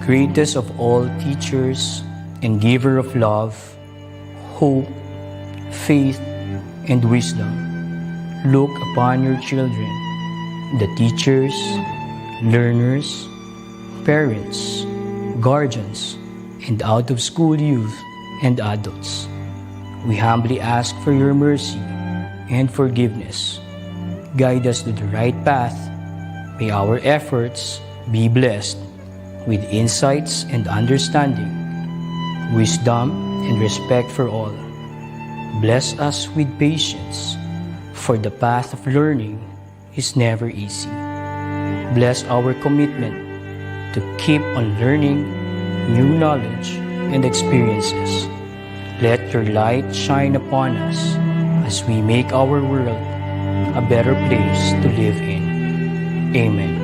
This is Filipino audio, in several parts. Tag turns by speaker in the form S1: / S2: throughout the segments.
S1: greatest of all teachers and giver of love, hope, faith, and wisdom, look upon your children, the teachers, learners, parents, guardians, and out-of-school youth and adults. We humbly ask for your mercy and forgiveness. Guide us to the right path. May our efforts be blessed with insights and understanding, wisdom and respect for all. Bless us with patience, for the path of learning is never easy. Bless our commitment to keep on learning new knowledge and experiences. Let your light shine upon us as we make our world a better place to live in. Amen.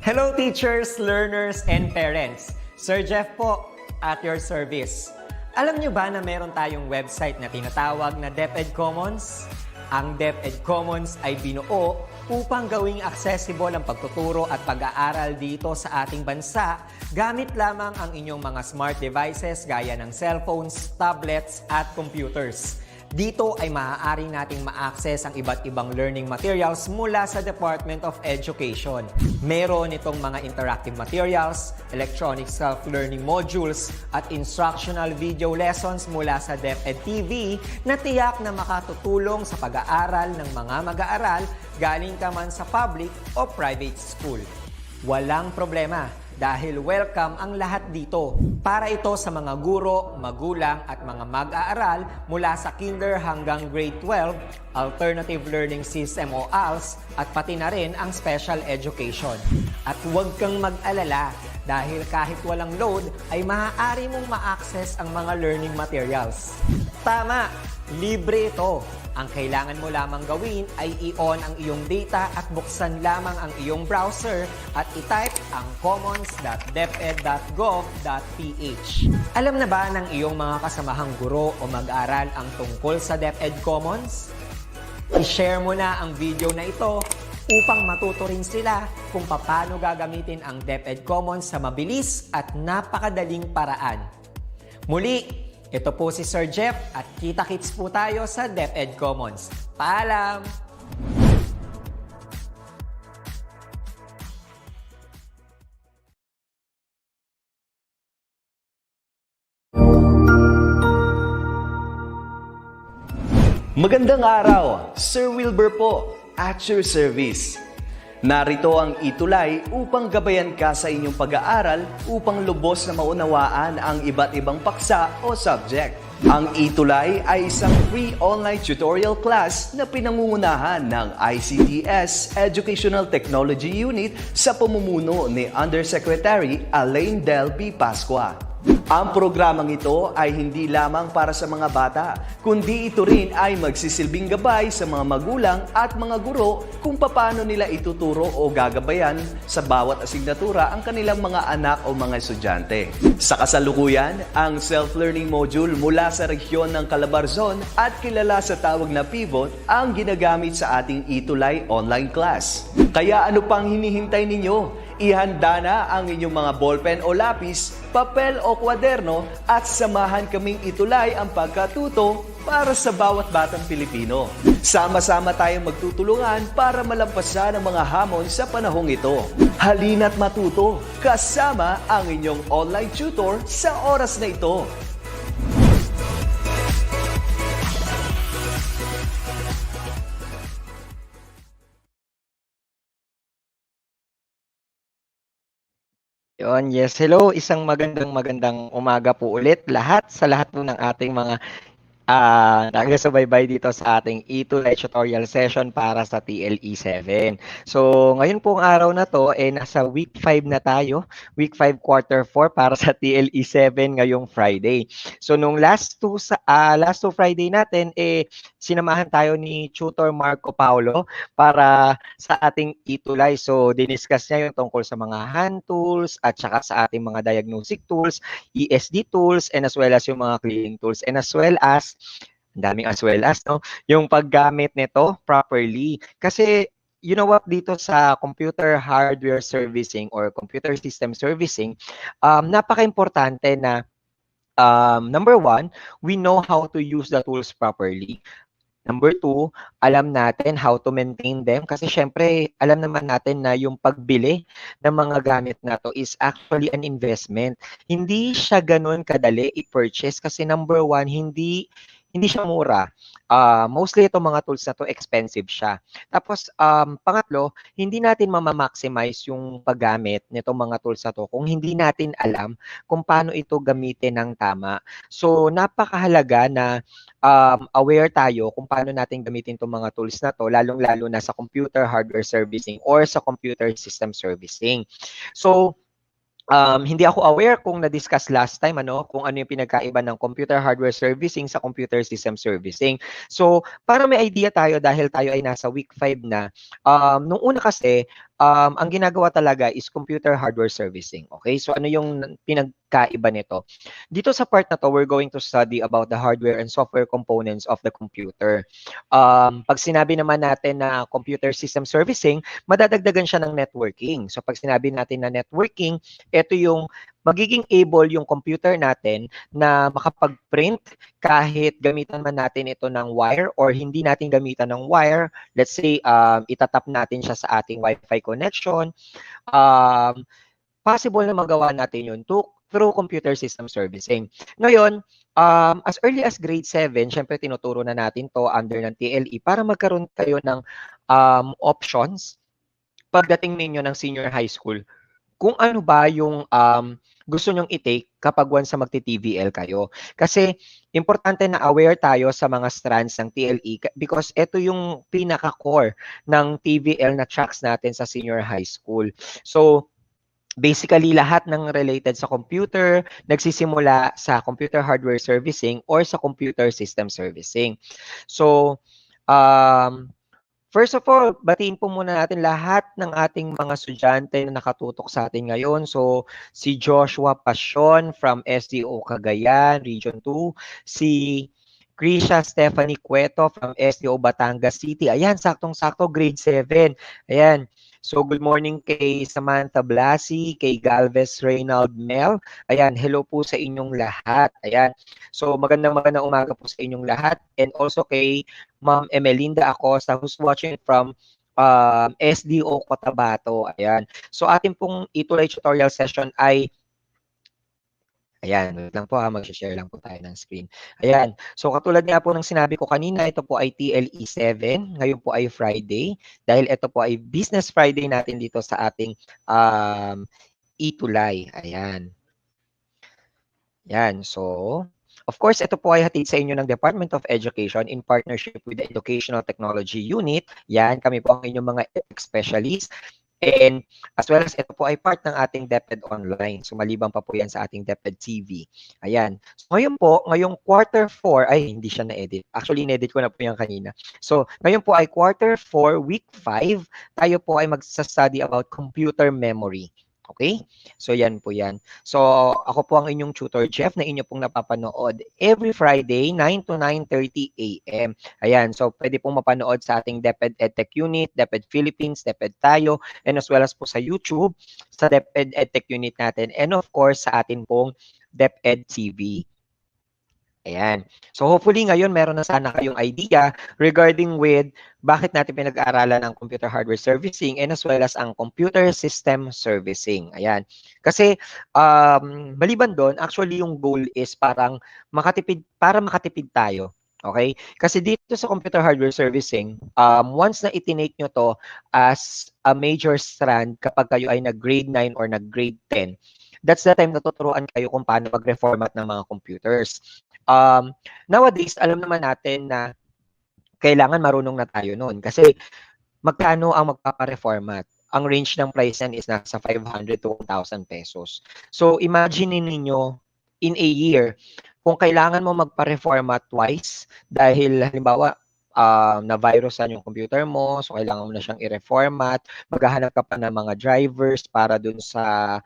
S2: Hello teachers, learners, and parents. Sir Jeff po, at your service. Alam nyo ba na meron tayong website na tinatawag na DepEd Commons? Ang DepEd Commons ay binuo upang gawing accessible ang pagtuturo at pag-aaral dito sa ating bansa gamit lamang ang inyong mga smart devices gaya ng cellphones, tablets, at computers. Dito ay maaari nating ma-access ang iba't ibang learning materials mula sa Department of Education. Meron itong mga interactive materials, electronic self-learning modules, at instructional video lessons mula sa DepEd TV na tiyak na makatutulong sa pag-aaral ng mga mag-aaral galing ka man sa public o private school. Walang problema dahil welcome ang lahat dito. Para ito sa mga guro, magulang at mga mag-aaral mula sa kinder hanggang grade 12, alternative learning system o ALS, at pati na rin ang special education. At huwag kang mag-alala dahil kahit walang load ay maaari mong ma-access ang mga learning materials. Tama! Libre ito. Ang kailangan mo lamang gawin ay i-on ang iyong data at buksan lamang ang iyong browser at i-type ang commons.deped.gov.ph. Alam na ba ng iyong mga kasamahang guro o mag-aral ang tungkol sa DepEd Commons? I-share mo na ang video na ito upang matuto rin sila kung paano gagamitin ang DepEd Commons sa mabilis at napakadaling paraan. Muli, ito po si Sir Jeff at kita-kits po tayo sa DepEd Commons. Paalam!
S3: Magandang araw! Sir Wilbur po, at your service. Narito ang ETUlay upang gabayan ka sa inyong pag-aaral upang lubos na maunawaan ang iba't ibang paksa o subject. Ang ETUlay ay isang free online tutorial class na pinangungunahan ng DepEd Educational Technology Unit sa pamumuno ni Undersecretary Elaine Del B. Pascua. Ang programang ito ay hindi lamang para sa mga bata, kundi ito rin ay magsisilbing gabay sa mga magulang at mga guro kung paano nila ituturo o gagabayan sa bawat asignatura ang kanilang mga anak o mga estudyante. Sa kasalukuyan, ang self-learning module mula sa rehiyon ng Calabarzon at kilala sa tawag na Pivot ang ginagamit sa ating ETUlay online class. Kaya ano pang hinihintay ninyo? Ihanda na ang inyong mga ballpen o lapis, papel o kwaderno at samahan kaming itulay ang pagkatuto para sa bawat batang Pilipino. Sama-sama tayong magtutulungan para malampasan ang mga hamon sa panahong ito. Halina't matuto kasama ang inyong online tutor sa oras na ito.
S4: Yon, yes. Hello, isang magandang umaga po ulit sa lahat po ng ating mga Nakasubaybay dito sa ating ETUlay tutorial session para sa TLE 7. So, ngayon pong araw na to, nasa week 5 na tayo. Week 5 quarter 4 para sa TLE 7 ngayong Friday. So, nung last two Friday natin, sinamahan tayo ni Tutor Marco Paulo para sa ating ETUlay. So, diniscuss niya yung tungkol sa mga hand tools at saka sa ating mga diagnostic tools, ESD tools, and as well as yung mga cleaning tools, and as well as, ang daming as well as, no? Yung paggamit nito properly. Kasi, you know what, dito sa computer hardware servicing or computer system servicing, napaka-importante na number one, we know how to use the tools properly. Number two, alam natin how to maintain them kasi syempre alam naman natin na yung pagbili ng mga gamit na to is actually an investment. Hindi siya ganun kadali i-purchase kasi number one, hindi siya mura. Mostly itong mga tools na to expensive siya. Tapos pangatlo, hindi natin maximize yung paggamit nitong mga tools na to kung hindi natin alam kung paano ito gamitin ng tama. So napakahalaga na aware tayo kung paano natin gamitin itong mga tools na to, lalong-lalo na sa computer hardware servicing or sa computer system servicing. So, hindi ako aware kung na-discuss last time kung ano yung pinagkaiba ng computer hardware servicing sa computer system servicing. So, para may idea tayo dahil tayo ay nasa week 5 na, nung una kasi, ang ginagawa talaga is computer hardware servicing. Okay? So, ano yung pinagkaiba nito? Dito sa part na to, we're going to study about the hardware and software components of the computer. Pag sinabi naman natin na computer system servicing, madadagdagan siya ng networking. So, pag sinabi natin na networking, ito yung magiging able yung computer natin na makapag-print kahit gamitan man natin ito ng wire or hindi natin gamitan ng wire. Let's say, itatap natin siya sa ating Wi-Fi connection. Possible na magawa natin yun through computer system servicing. Ngayon, as early as grade 7, syempre tinuturo na natin to under ng TLE para magkaroon kayo ng options pagdating ninyo ng senior high school kung ano ba yung gusto nyong i-take kapag once na magti-TVL kayo. Kasi importante na aware tayo sa mga strands ng TLE because ito yung pinaka-core ng TVL na tracks natin sa senior high school. So, basically, lahat ng related sa computer, nagsisimula sa computer hardware servicing or sa computer system servicing. So, first of all, batiin po muna natin lahat ng ating mga estudyante na nakatutok sa atin ngayon. So, si Joshua Passion from SDO Cagayan, Region 2. Si Krisha Stephanie Cueto from SDO Batangas City. Ayan, saktong-sakto, grade 7. Ayan. So, good morning kay Samantha Blasi, kay Galvez Reynald Mel. Ayan, hello po sa inyong lahat. Ayan. So, magandang umaga po sa inyong lahat. And also kay Ma'am Emelinda Acosta who's watching from SDO Cotabato. Ayan. So, ating pong ETUlay tutorial session ay ayan, wait lang po mag-share lang po tayo ng screen. Ayan, so katulad nga po ng sinabi ko kanina, ito po ay TLE 7, ngayon po ay Friday, dahil ito po ay Business Friday natin dito sa ating ETUlay. Ayan. Yan, so of course, ito po ay hatid sa inyo ng Department of Education in partnership with the Educational Technology Unit. Yan, kami po ang inyong mga Edtech specialists. And as well as ito po ay part ng ating DepEd Online. So maliban pa po yan sa ating DepEd TV. Ayan. So ngayon po, ngayong quarter 4, ay hindi siya na-edit. Actually, in-edit ko na po yan kanina. So ngayon po ay quarter 4, week 5, tayo po ay magsa-study about computer memory. Okay? So yan po yan. So ako po ang inyong tutor Jeff na inyo pong napapanood every Friday 9 to 9:30 AM. Ayan, so pwede pong mapanood sa ating DepEd Edtech Unit, DepEd Philippines, DepEd Tayo, and as well as po sa YouTube, sa DepEd Edtech Unit natin, and of course sa atin pong DepEd TV. Ayan. So hopefully ngayon meron na sana kayong idea regarding with bakit natin pinag-aaralan ang computer hardware servicing and as well as ang computer system servicing. Ayan. Kasi maliban doon, actually yung goal is para makatipid tayo. Okay? Kasi dito sa computer hardware servicing, once na itinake nyo to as a major strand kapag kayo ay nag-grade 9 or nag-grade 10, that's the time na tuturuan kayo kung paano mag-reformat ng mga computers. Nowadays, alam naman natin na kailangan marunong na tayo noon kasi magkano ang magpapa-reformat? Ang range ng price yan is nasa 500 to 1,000 pesos. So, imagine ninyo in a year, kung kailangan mo magpa-reformat twice dahil halimbawa, na-virusan yung computer mo, so kailangan mo na siyang i-reformat, maghahanap ka pa ng mga drivers para dun sa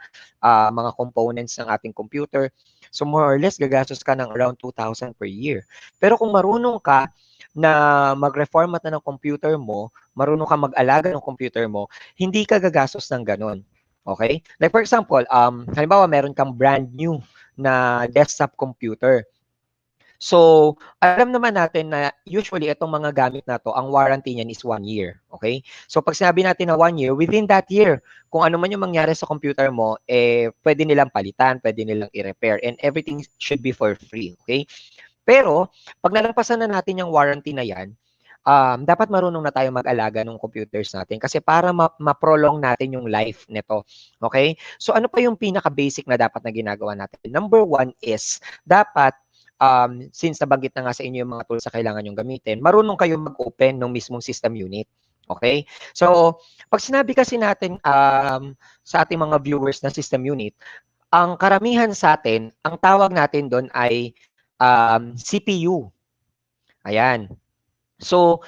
S4: mga components ng ating computer. So, more or less, gagastos ka ng around 2,000 per year. Pero kung marunong ka na mag-reformat na ng computer mo, marunong ka mag-alaga ng computer mo, hindi ka gagastos ng ganun. Okay? Like for example, halimbawa meron kang brand new na desktop computer. So, alam naman natin na usually itong mga gamit na to, ang warranty niyan is 1 year. Okay? So, pag sinabi natin na 1 year, within that year, kung ano man yung mangyari sa computer mo, pwede nilang palitan, pwede nilang i-repair, and everything should be for free. Okay? Pero, pag nalampasan na natin yung warranty na yan, dapat marunong na tayo mag-alaga ng computers natin kasi para ma-prolong natin yung life nito. Okay? So, ano pa yung pinaka-basic na dapat na ginagawa natin? Number 1 is, dapat, since nabanggit na nga sa inyo yung mga tools na kailangan yung gamitin, marunong kayo mag-open ng mismong system unit. Okay? So, pag sinabi kasi natin sa ating mga viewers na system unit, ang karamihan sa atin, ang tawag natin doon ay CPU. Ayan. So,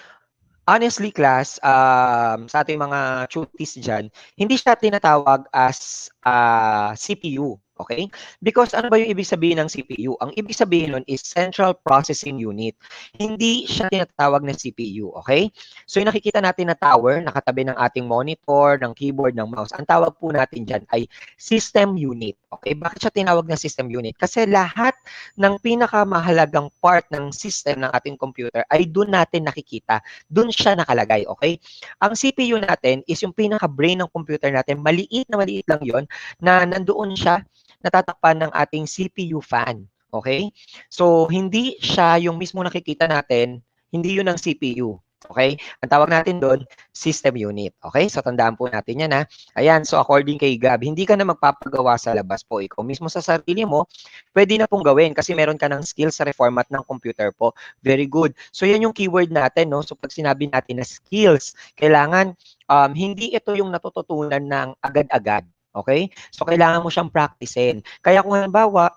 S4: honestly, class, sa ating mga tuties dyan, hindi siya tinatawag as CPU. Okay? Because ano ba yung ibig sabihin ng CPU? Ang ibig sabihin nun is Central Processing Unit. Hindi siya tinatawag na CPU. Okay? So, yung nakikita natin na tower, nakatabi ng ating monitor, ng keyboard, ng mouse, ang tawag po natin dyan ay System Unit. Okay? Bakit siya tinawag na System Unit? Kasi lahat ng pinakamahalagang part ng system ng ating computer ay doon natin nakikita. Doon siya nakalagay, okay? Ang CPU natin is yung pinaka-brain ng computer natin. Maliit lang yon na nandoon siya natatakpan ng ating CPU fan. Okay? So, hindi siya yung mismo nakikita natin, hindi yun ang CPU. Okay? Ang tawag natin doon, system unit. Okay? So, tandaan po natin yan ha. Ayan, so according kay Gab, hindi ka na magpapagawa sa labas po. Ikaw mismo sa sarili mo, pwede na pong gawin kasi meron ka ng skills sa reformat ng computer po. Very good. So, yan yung keyword natin, no? So, pag sinabi natin na skills, kailangan hindi ito yung natututunan ng agad-agad. Okay? So, kailangan mo siyang practicein. Kaya kung halimbawa,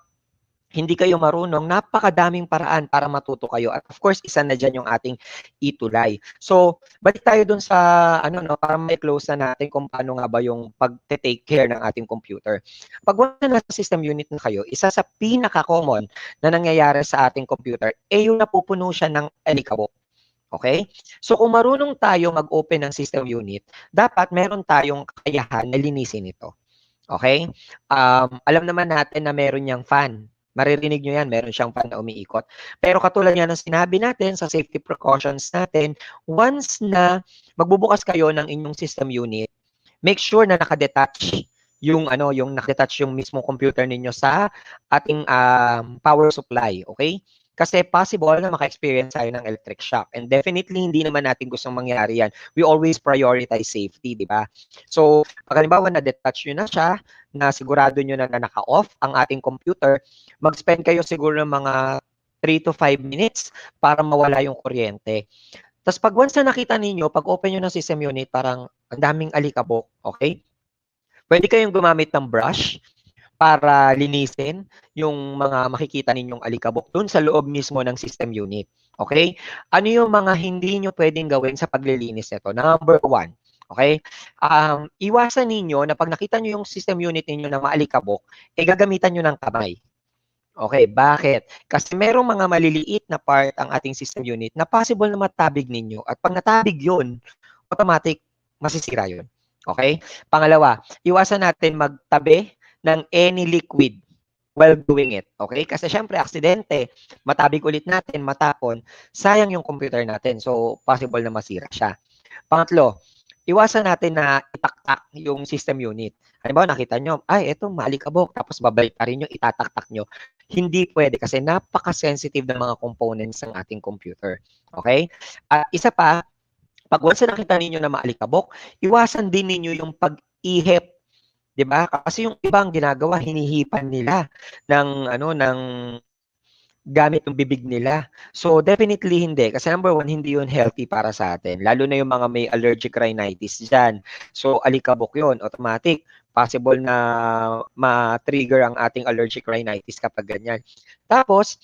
S4: hindi kayo marunong, napakadaming paraan para matuto kayo. At of course, isa na dyan yung ating ETUlay. So, balik tayo dun sa, para may close na natin kung paano nga ba yung pag-take care ng ating computer. Pag wala na sa system unit na kayo, isa sa pinaka-common na nangyayari sa ating computer, yung napupuno siya ng alikabok. Okay? So, kung marunong tayo mag-open ng system unit, dapat meron tayong kakayahan na linisin ito. Okay? Alam naman natin na meron niyang fan. Maririnig nyo yan, meron siyang fan na umiikot. Pero katulad yan ng sinabi natin sa safety precautions natin, once na magbubukas kayo ng inyong system unit, make sure na nakadetach yung nakadetach yung mismong computer ninyo sa ating power supply, okay? Kasi possible na maka-experience tayo ng electric shock. And definitely, hindi naman natin gustong mangyari yan. We always prioritize safety, di ba? So, pag halimbawa na-detach nyo na siya, na sigurado nyo na naka-off ang ating computer, mag-spend kayo siguro ng mga 3 to 5 minutes para mawala yung kuryente. Tapos pag once na nakita ninyo, pag open nyo ng system unit, parang ang daming alikabok, okay? Pwede kayong gumamit ng brush para linisin yung mga makikita ninyong alikabok dun sa loob mismo ng system unit. Okay? Ano yung mga hindi nyo pwedeng gawin sa paglilinis nito? Number 1, okay? Iwasan ninyo na pag nakita nyo yung system unit ninyo na maalikabok, gagamitan nyo ng kamay. Okay, bakit? Kasi merong mga maliliit na part ang ating system unit na possible na matabig ninyo. At pag natabig yun, automatic, masisira yun. Okay? Pangalawa, iwasan natin magtabi ng any liquid while doing it. Okay? Kasi syempre, aksidente, matabig ulit natin, matapon, sayang yung computer natin. So, possible na masira siya. Pangatlo, iwasan natin na itaktak yung system unit. Halimbawa, nakita nyo, ay, eto, maalikabok, tapos babalik pa rin nyo, itataktak nyo. Hindi pwede kasi napaka-sensitive ng mga components ng ating computer. Okay? At isa pa, pag once na nakita ninyo na maalikabok, iwasan din ninyo yung pag-ihip 'di ba? Kasi yung ibang ginagawa hinihipan nila ng gamit yung bibig nila. So, definitely hindi. Kasi number one, hindi yun healthy para sa atin. Lalo na yung mga may allergic rhinitis dyan. So, alikabok yun. Automatic. Possible na ma-trigger ang ating allergic rhinitis kapag ganyan. Tapos,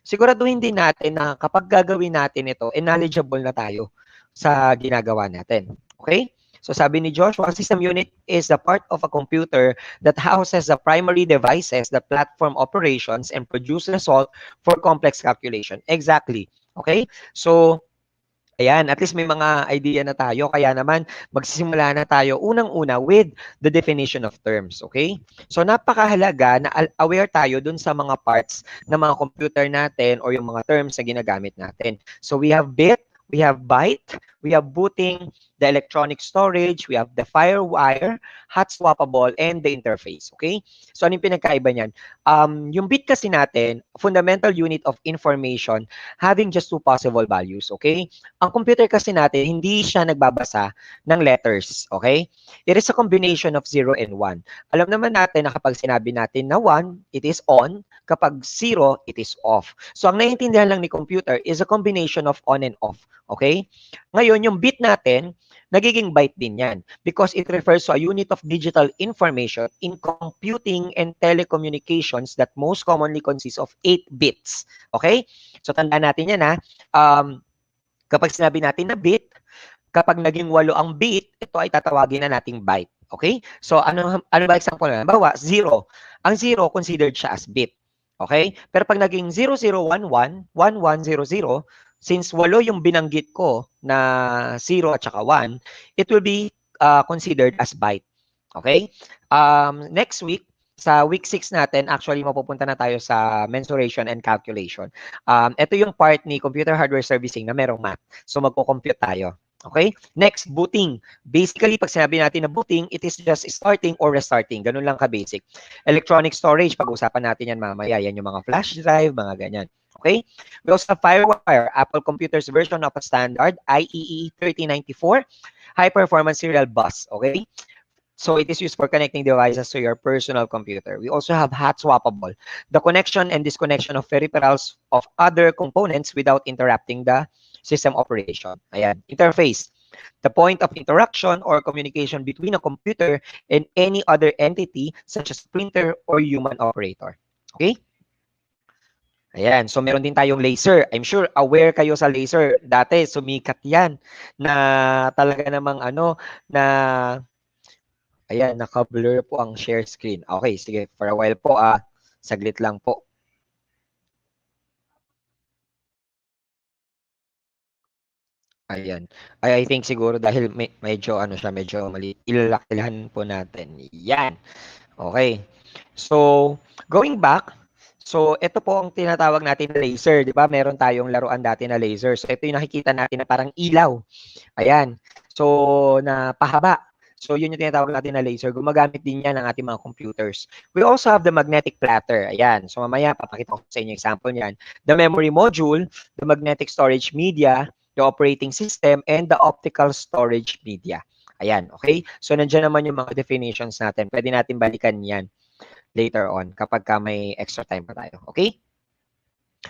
S4: siguraduhin din natin na kapag gagawin natin ito, knowledgeable na tayo sa ginagawa natin. Okay? So sabi ni Joshua, system unit is the part of a computer that houses the primary devices, the platform operations, and produce result for complex calculation. Exactly. Okay? So, ayan, at least may mga idea na tayo. Kaya naman, magsisimula na tayo unang-una with the definition of terms. Okay? So, napakahalaga na aware tayo dun sa mga parts ng mga computer natin or yung mga terms na ginagamit natin. So, we have bit, we have byte, we have booting, the electronic storage, we have the firewire, hot swappable, and the interface. Okay? So, ano yung pinagkaiba niyan? Yung bit kasi natin, fundamental unit of information having just two possible values. Okay? Ang computer kasi natin, hindi siya nagbabasa ng letters. Okay? It is a combination of 0 and 1. Alam naman natin na kapag sinabi natin na 1, it is on. Kapag 0, it is off. So, ang naiintindihan lang ni computer is a combination of on and off. Okay? Ngayon, yung bit natin, nagiging byte din yan because it refers to a unit of digital information in computing and telecommunications that most commonly consists of 8 bits. Okay? So, tandaan natin yan ha. Kapag sinabi natin na bit, kapag naging 8 ang bit, ito ay tatawagin na nating byte. Okay? So, ano ba example na? Bawa, 0. Ang 0, considered siya as bit. Okay? Pero pag naging 0011, 1100, since 8 yung binanggit ko na 0 at saka 1, it will be considered as byte. Okay? Next week, sa week 6 natin, actually mapupunta na tayo sa mensuration and calculation. Ito yung part ni computer hardware servicing na merong math. So magko-compute tayo. Okay? Next, booting. Basically, pag sinabi natin na booting, it is just starting or restarting. Ganun lang ka-basic. Electronic storage, pag-usapan natin yan mamaya. Yan yung mga flash drive, mga ganyan. Okay? We also have firewire, Apple Computer's version of a standard, IEEE 3094, high performance serial bus. Okay? So it is used for connecting devices to your personal computer. We also have hot swappable, the connection and disconnection of peripherals of other components without interrupting the system operation. Ayan. Interface, the point of interaction or communication between a computer and any other entity such as printer or human operator. Okay? Ayan, so meron din tayong laser. I'm sure aware kayo sa laser. Dati sumikat 'yan na talaga namang na ayan, naka-blur po ang share screen. Okay, sige, for a while po saglit lang po. Ayan. I think siguro dahil medyo medyo mali. Ilalakihan po natin. Yan. Okay. So, going back, so ito po ang tinatawag natin na laser, 'di ba? Meron tayong laruan dati na laser. So ito yung nakikita natin na parang ilaw. Ayan. So, na pahaba. So, yun yung tinatawag natin na laser. Gumagamit din yan ng ating mga computers. We also have the magnetic platter. Ayan. So, mamaya, papakita ko sa inyo example niyan. The memory module, the magnetic storage media, the operating system, and the optical storage media. Ayan. Okay? So, nandiyan naman yung mga definitions natin. Pwede natin balikan yan later on kapag may extra time pa tayo. Okay?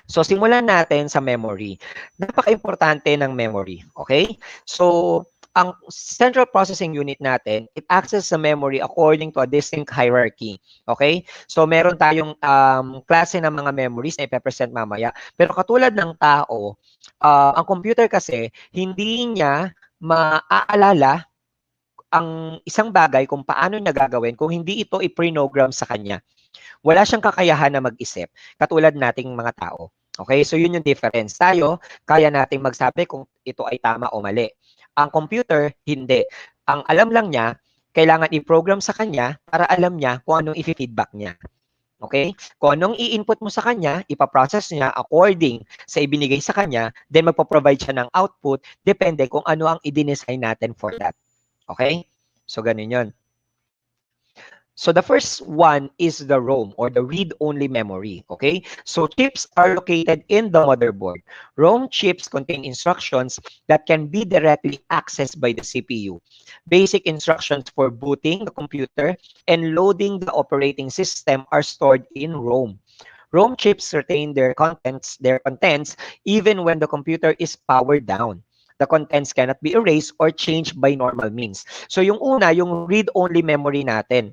S4: So, simulan natin sa memory. Napaka-importante ng memory. Okay? So, ang central processing unit natin, it accesses the memory according to a distinct hierarchy. Okay? So, meron tayong klase ng mga memories na ipepresent mamaya. Pero katulad ng tao, ang computer kasi, hindi niya maaalala ang isang bagay kung paano niya gagawin kung hindi ito i-program sa kanya. Wala siyang kakayahan na mag-isip, katulad nating mga tao. Okay? So, yun yung difference. Tayo, kaya nating magsabi kung ito ay tama o mali. Ang computer, hindi. Ang alam lang niya, kailangan i-program sa kanya para alam niya kung anong i-feedback niya. Okay? Kung anong i-input mo sa kanya, ipaprocess niya according sa ibinigay sa kanya, then magpo-provide siya ng output, depende kung ano ang i-design natin for that. Okay? So, ganun yun. So the first one is the ROM or the read-only memory, okay? So chips are located in the motherboard. ROM chips contain instructions that can be directly accessed by the CPU. Basic instructions for booting the computer and loading the operating system are stored in ROM. ROM chips retain their contents even when the computer is powered down. The contents cannot be erased or changed by normal means. So yung una, yung read-only memory natin,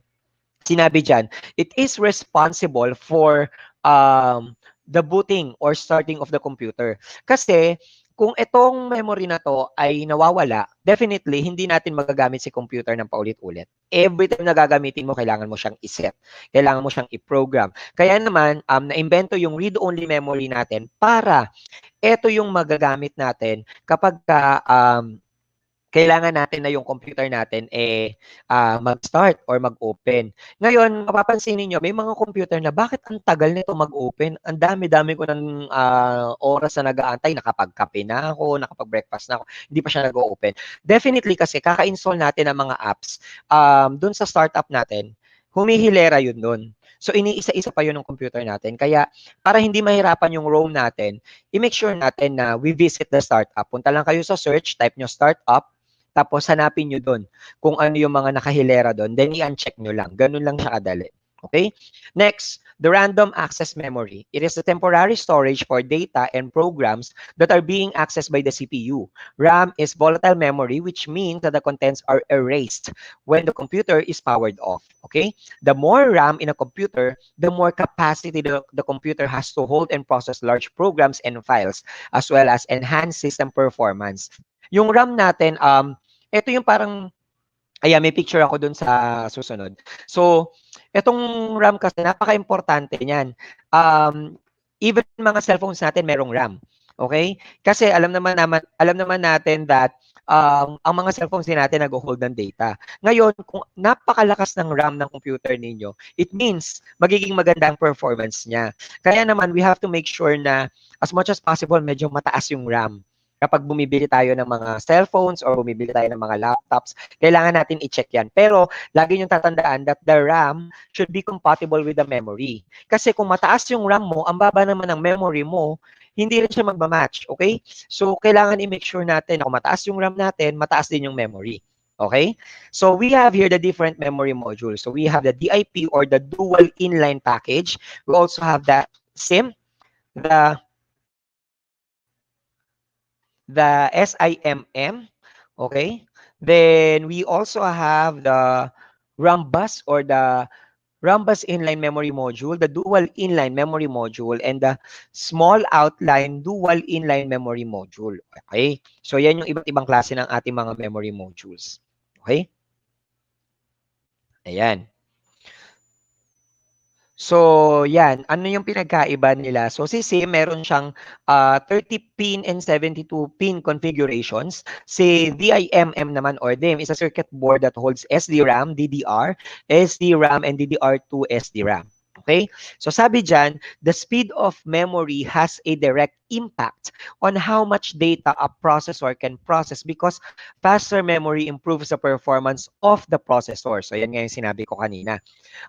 S4: sinabi dyan, it is responsible for the booting or starting of the computer. Kasi kung itong memory na to ay nawawala, definitely hindi natin magagamit si computer ng paulit-ulit. Every time na gagamitin mo, kailangan mo siyang iset. Kailangan mo siyang i-program. Kaya naman, na-invento yung read-only memory natin para ito yung magagamit natin kapag kailangan natin na yung computer natin mag-start or mag-open. Ngayon, mapapansin niyo may mga computer na bakit ang tagal nito mag-open? Ang dami-dami ko ng oras na nag-aantay, nakapagkape na ako, nakapag-breakfast na ako, hindi pa siya nag-open. Definitely kasi kaka-install natin ng mga apps dun sa startup natin, humihilera yun dun. So, iniisa-isa pa yun ng computer natin. Kaya, para hindi mahirapan yung ROM natin, i-make sure natin na we visit the startup. Punta lang kayo sa search, type nyo startup, tapos hanapin nyo doon kung ano yung mga nakahilera doon. Then i-uncheck nyo lang. Ganun lang siya kadali. Okay? Next, the random access memory. It is the temporary storage for data and programs that are being accessed by the CPU. RAM is volatile memory, which means that the contents are erased when the computer is powered off. Okay? The more RAM in a computer, the more capacity the computer has to hold and process large programs and files, as well as enhance system performance. Yung RAM natin, ito yung parang, ayan, may picture ako dun sa susunod. So, itong RAM kasi, napaka-importante niyan. Even mga cellphones natin, merong RAM. Okay? Kasi alam naman natin that ang mga cellphones din natin nag-hold ng data. Ngayon, kung napakalakas ng RAM ng computer ninyo, it means magiging maganda ang performance niya. Kaya naman, we have to make sure na as much as possible, medyo mataas yung RAM. Kapag bumibili tayo ng mga cellphones or bumibili tayo ng mga laptops, kailangan natin i-check yan. Pero lagi niyong tatandaan that the RAM should be compatible with the memory. Kasi kung mataas yung RAM mo, ang baba naman ng memory mo, hindi rin siya magmamatch. Okay? So, kailangan i-make sure natin na kung mataas yung RAM natin, mataas din yung memory. Okay? So, we have here the different memory modules. So, we have the DIP or the dual inline package. We also have the SIM, the SIMM, okay? Then we also have the RAM bus or the RAM bus inline memory module, the dual inline memory module, and the small outline dual inline memory module. Okay? So yan yung iba't ibang klase ng ating mga memory modules. Okay? Ayan. So, yan. Ano yung pinagkaiba nila? So, si SIM, meron siyang 30-pin and 72-pin configurations. Si DIMM naman or DIMM is a circuit board that holds SDRAM, DDR, SDRAM, and DDR2 SDRAM. Okay? So, sabi dyan, the speed of memory has a direct impact on how much data a processor can process because faster memory improves the performance of the processor. So, yan nga yung sinabi ko kanina.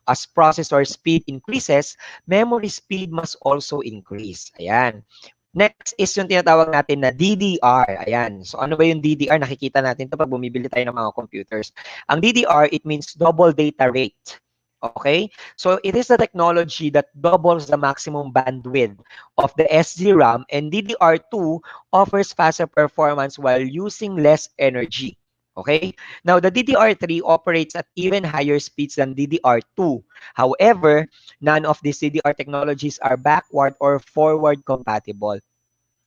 S4: As processor speed increases, memory speed must also increase. Ayan. Next is yung tinatawag natin na DDR. Ayan. So ano ba yung DDR? Nakikita natin ito pag bumibili tayo ng mga computers. Ang DDR, it means double data rate. Okay? So it is the technology that doubles the maximum bandwidth of the SDRAM, and DDR2 offers faster performance while using less energy. Okay? Now, the DDR3 operates at even higher speeds than DDR2. However, none of these DDR technologies are backward or forward compatible.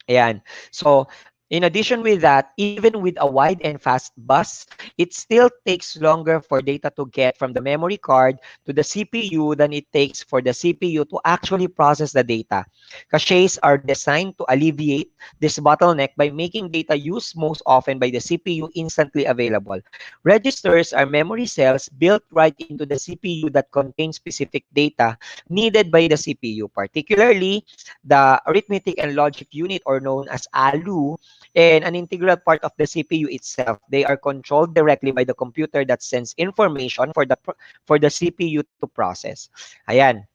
S4: Ayan. So, in addition with that, even with a wide and fast bus, it still takes longer for data to get from the memory card to the CPU than it takes for the CPU to actually process the data. Caches are designed to alleviate this bottleneck by making data used most often by the CPU instantly available. Registers are memory cells built right into the CPU that contain specific data needed by the CPU, particularly the arithmetic and logic unit or known as ALU and an integral part of the CPU itself. They are controlled directly by the computer that sends information for the CPU to process. Ayan.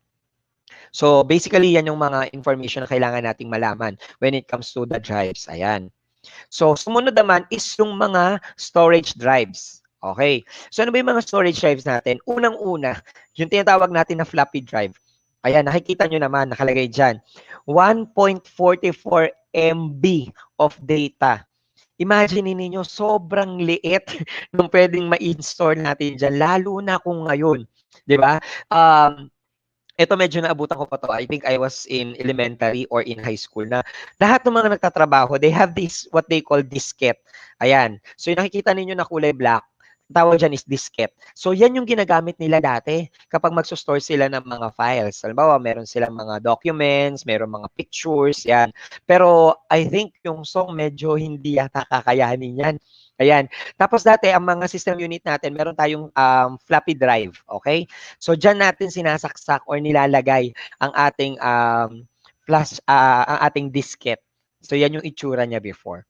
S4: So basically, yan yung mga information na kailangan nating malaman when it comes to the drives. Ayan. So sumunod naman is yung mga storage drives. Okay. So ano ba yung mga storage drives natin? Unang-una, yung tinatawag natin na floppy drive. Ayan, nakikita nyo naman, nakalagay dyan. 1.44 MB of data. Imagine ninyo, sobrang liit nung pwedeng ma-install natin dyan, lalo na kung ngayon. 'Di ba? Ito medyo naabutan ko pa 'to. I think I was in elementary or in high school na lahat ng mga nagtatrabaho, they have this what they call diskette. Ayan. So yung nakikita ninyo na kulay black, ang tawag diyan is diskette. So yan yung ginagamit nila dati kapag magso-store sila ng mga files. Halimbawa, meron silang mga documents, meron mga pictures, yan. Pero I think yung song medyo hindi yata kakayanin yan. Ayan. Tapos dati, ang mga system unit natin, meron tayong floppy drive. Okay? So, dyan natin sinasaksak or nilalagay ang ating ang ating diskette. So, yan yung itsura niya before.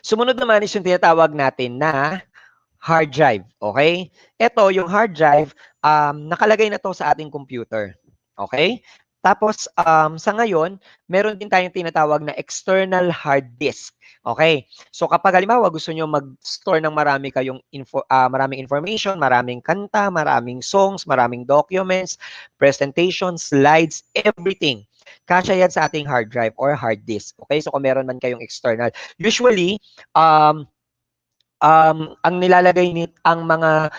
S4: Sumunod naman is yung tinatawag natin na hard drive. Okay? Ito, yung hard drive, nakalagay na to sa ating computer. Okay? Tapos, sa ngayon, meron din tayong tinatawag na external hard disk. Okay? So, kapag halimbawa gusto nyo mag-store ng maraming information, maraming kanta, maraming songs, maraming documents, presentations, slides, everything. Kasya yan sa ating hard drive or hard disk. Okay? So, kung meron man kayong external. Usually, ang nilalagay ang mga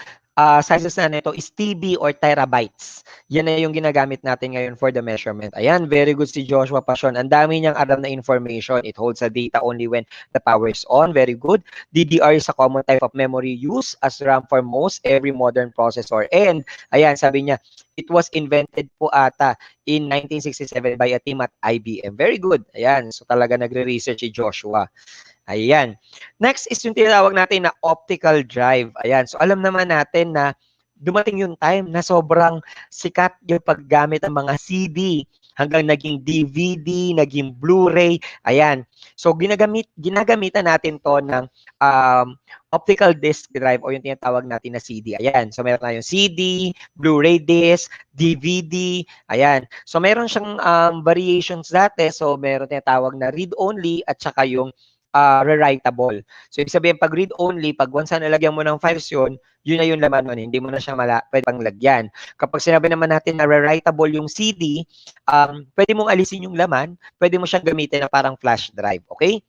S4: sizes na nito is TB or terabytes. Yan na yung ginagamit natin ngayon for the measurement. Ayan, very good si Joshua Passion. Ang dami niyang alam na information. It holds the data only when the power is on. Very good. DDR is a common type of memory used as RAM for most every modern processor. And, ayan, sabi niya, it was invented po ata in 1967 by a team at IBM. Very good. Ayan, so talaga nagre-research si Joshua. Ayan. Next is yung tinatawag natin na optical drive. Ayan. So, alam naman natin na dumating yung time na sobrang sikat yung paggamit ng mga CD hanggang naging DVD, naging Blu-ray. Ayan. So, ginagamitan natin to ng optical disc drive o yung tinatawag natin na CD. Ayan. So, meron tayong CD, Blu-ray disc, DVD. Ayan. So, meron siyang variations dati. So, meron tinatawag na read-only at saka yung rewritable. So, ibig sabihin, pag read-only, pag once na nalagyan mo ng files yun na yung laman nun. Hindi mo na siya pwede pang lagyan. Kapag sinabi naman natin na rewritable yung CD, pwede mong alisin yung laman, pwede mo siyang gamitin na parang flash drive. Okay?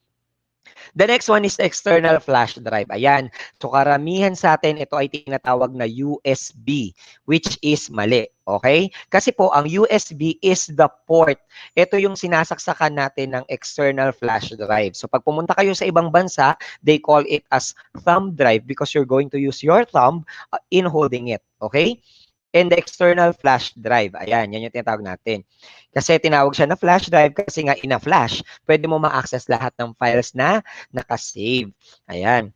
S4: The next one is external flash drive. Ayan. So, karamihan sa atin, ito ay tinatawag na USB, which is mali. Okay? Kasi po, ang USB is the port. Ito yung sinasaksakan natin ng external flash drive. So, pag pumunta kayo sa ibang bansa, they call it as thumb drive because you're going to use your thumb in holding it. Okay? And the external flash drive. Ayan, yan yung tinatawag natin. Kasi tinawag siya na flash drive kasi nga in a flash, pwede mo ma-access lahat ng files na nakasave. Ayan.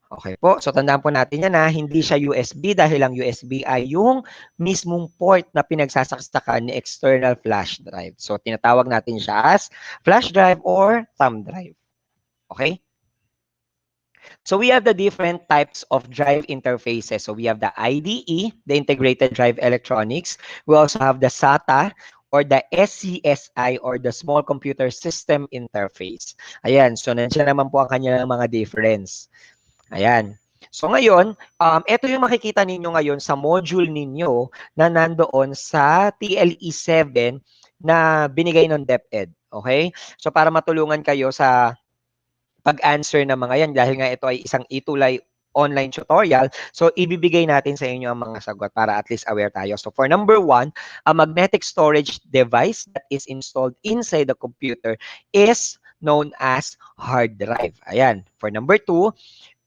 S4: Okay po. So, tandaan po natin yan na hindi siya USB dahil ang USB ay yung mismong port na pinagsasaksakan ni external flash drive. So, tinatawag natin siya as flash drive or thumb drive. Okay? So we have the different types of drive interfaces. So we have the IDE, the Integrated Drive Electronics. We also have the SATA or the SCSI or the Small Computer System Interface. Ayan, so nandiyan naman po ang kanyang mga difference. Ayan. So ngayon, ito yung makikita ninyo ngayon sa module ninyo na nandoon sa TLE 7 na binigay ng DepEd. Okay? So para matulungan kayo sa pag-answer ng mga yan dahil nga ito ay isang ETUlay online tutorial. So, ibibigay natin sa inyo ang mga sagot para at least aware tayo. So, for number 1, a magnetic storage device that is installed inside the computer is known as hard drive. Ayan. For number 2,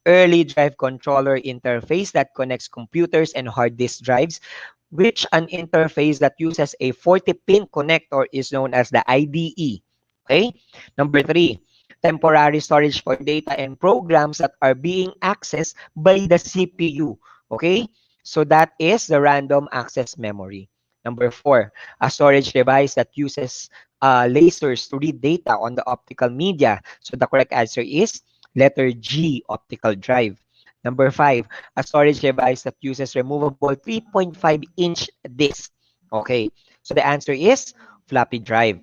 S4: early drive controller interface that connects computers and hard disk drives, which an interface that uses a 40-pin connector is known as the IDE. Okay? Number 3, temporary storage for data and programs that are being accessed by the CPU. Okay? So that is the random access memory. Number 4, a storage device that uses lasers to read data on the optical media. So the correct answer is letter G, optical drive. Number 5, a storage device that uses removable 3.5-inch disc. Okay, so the answer is floppy drive.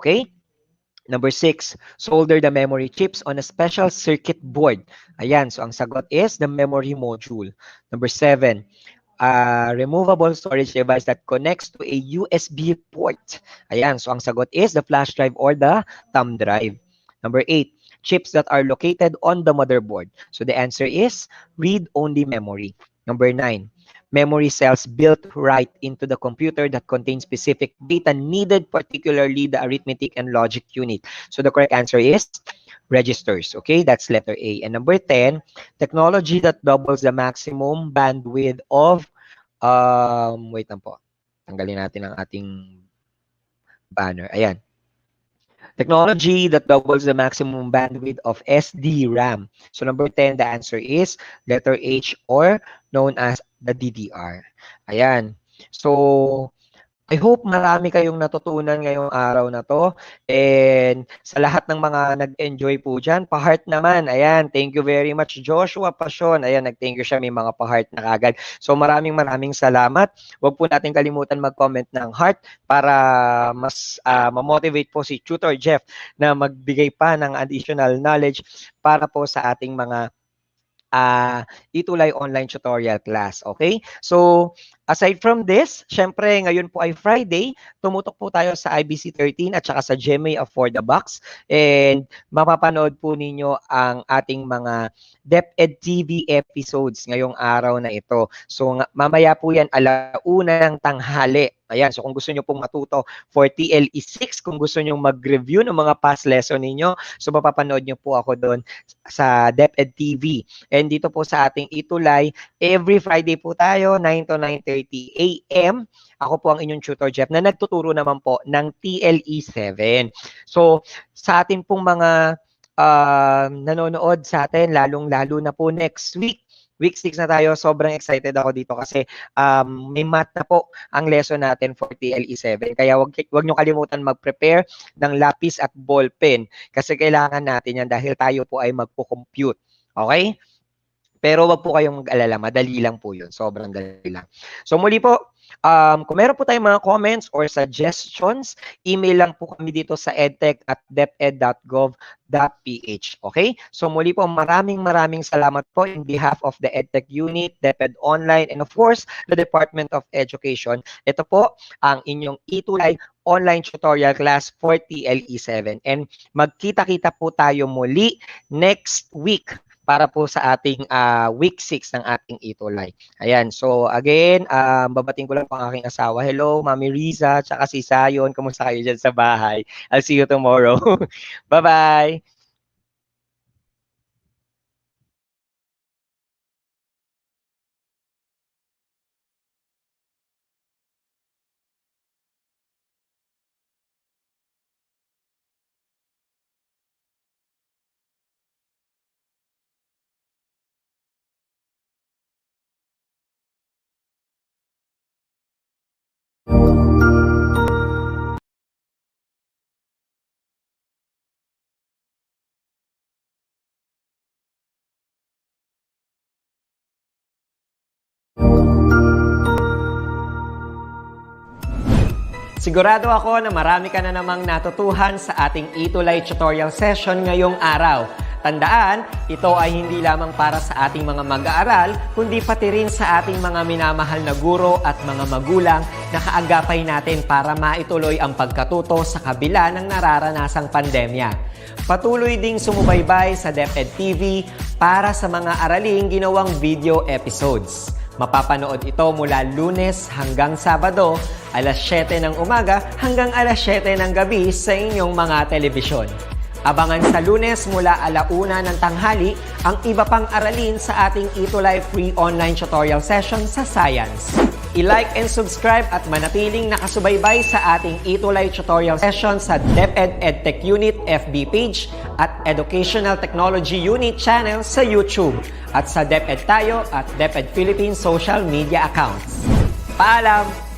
S4: Okay? Number 6, solder the memory chips on a special circuit board. Ayan, so ang sagot is the memory module. Number 7, a removable storage device that connects to a USB port. Ayan, so ang sagot is the flash drive or the thumb drive. Number 8, chips that are located on the motherboard. So the answer is read-only memory. Number 9, memory cells built right into the computer that contain specific data needed, particularly the arithmetic and logic unit. So the correct answer is registers. Okay, that's letter A. And number 10, technology that doubles the maximum bandwidth of, wait lang po. Tanggalin natin ang ating banner. Ayan. Technology that doubles the maximum bandwidth of SD-RAM. So number 10, the answer is letter H, or known as the DDR. Ayan. So I hope marami kayong natutunan ngayong araw na to. And sa lahat ng mga nag-enjoy po dyan, pa-heart naman. Ayan, thank you very much, Joshua Passion. Ayan, nag-thank you siya, may mga pa-heart na kagad. So maraming salamat. Huwag po natin kalimutan mag-comment ng heart para mas ma-motivate po si Tutor Jeff na magbigay pa ng additional knowledge para po sa ating mga ETUlay online tutorial class. Okay? So, aside from this, syempre ngayon po ay Friday, tumutok po tayo sa IBC 13 at saka sa GMA For the Box, and mapapanood po ninyo ang ating mga DepEd TV episodes ngayong araw na ito. So, mamaya po yan 1:00 ng tanghali. Ayan, so kung gusto nyo pong matuto for TLE 6, kung gusto nyo mag-review ng mga past lesson ninyo, so mapapanood nyo po ako doon sa DepEd TV. And dito po sa ating ETUlay, every Friday po tayo, 9 to 9:30 a.m. Ako po ang inyong tutor Jeff na nagtuturo naman po ng TLE 7. So sa atin pong mga nanonood sa atin, lalong-lalo na po next week, Week 6 na tayo, sobrang excited ako dito kasi may math na po ang lesson natin for TLE 7. Kaya wag nyo kalimutan mag-prepare ng lapis at ballpen kasi kailangan natin yan dahil tayo po ay magpo-compute. Okay? Pero wag po kayong mag-alala, madali lang po yun. Sobrang dali lang. So muli po, kung meron po tayong mga comments or suggestions, email lang po kami dito sa edtech@deped.gov.ph. Okay? So muli po, maraming salamat po in behalf of the Edtech Unit, DepEd Online, and of course, the Department of Education. Ito po ang inyong ETUlay online tutorial class for TLE 7. And magkita-kita po tayo muli next week para po sa ating week 6 ng ating ETUlay. Ayan, so again, babating ko lang po ang aking asawa. Hello, Mami Riza, tsaka si Sayon. Kumusta kayo dyan sa bahay? I'll see you tomorrow. Bye-bye!
S2: Sigurado ako na marami ka na namang natutuhan sa ating ETUlay tutorial session ngayong araw. Tandaan, ito ay hindi lamang para sa ating mga mag-aaral, kundi pati rin sa ating mga minamahal na guro at mga magulang na kaagapay natin para maituloy ang pagkatuto sa kabila ng nararanasang pandemya. Patuloy ding sumubaybay sa DepEd TV para sa mga araling ginawang video episodes. Mapapanood ito mula Lunes hanggang Sabado, alas 7 ng umaga hanggang alas 7 ng gabi sa inyong mga telebisyon. Abangan sa Lunes mula 1:00 ng tanghali ang iba pang aralin sa ating ETUlay free online tutorial session sa Science. I-like and subscribe at manatiling nakasubaybay sa ating ETUlay tutorial session sa DepEd Edtech Unit FB page at Educational Technology Unit channel sa YouTube at sa DepEd Tayo at DepEd Philippines social media accounts. Paalam!